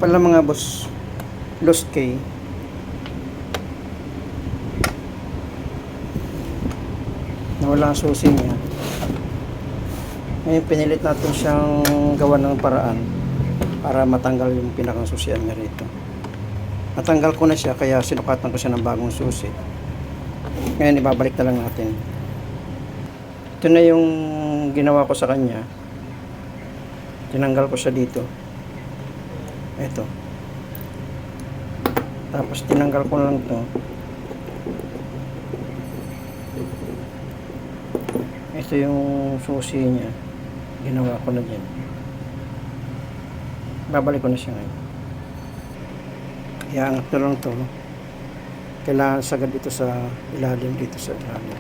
pala mga boss, lost key. Nawala ang susi niya. Ngayon pinilit natin siyang gawa ng paraan para matanggal yung pinakang susian niya rito. Natanggal ko na siya kaya sinukatan ko siya ng bagong susi. Ngayon ibabalik na lang natin. Ito na yung ginawa ko sa kanya. Tinanggal ko siya dito. Ito. Tapos tinanggal ko lang to. Ito yung susi niya. Ginawa ko na dyan. Babalik ko na siya ngayon. Iangat na lang to. Kailangan sagad dito sa ilalim, dito sa ilalim.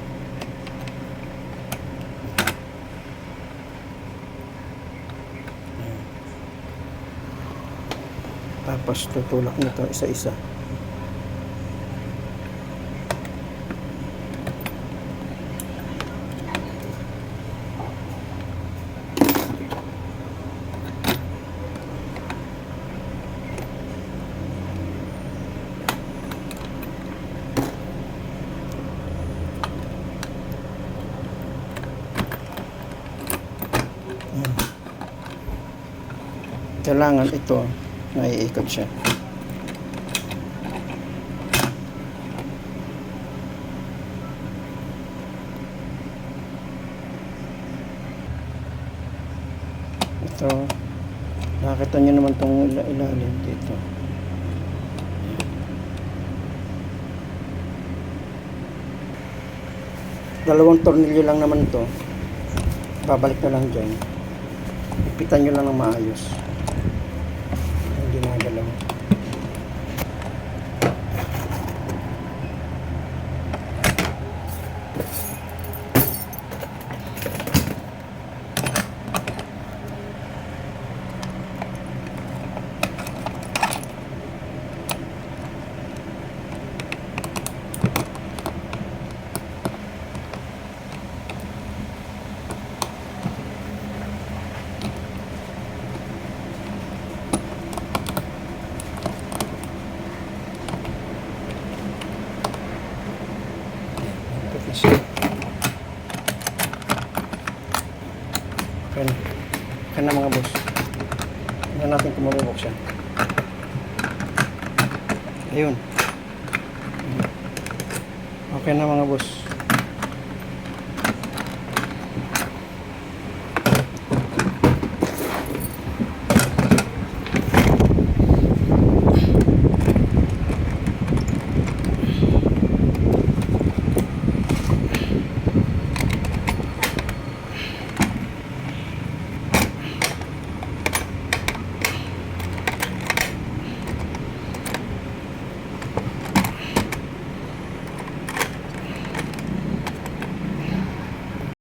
Ayan. Tapos tutulak nito isa-isa. Kailangan ito naiikot siya. Ito nakita nyo naman itong ilalim dito. Dalawang tornilyo lang naman ito. Babalik na lang dyan. Ipitan nyo lang ng maayos. Ginagalaw. Okay na mga boss. Tingnan natin kung marubok siya. Ayun. Okay na mga boss.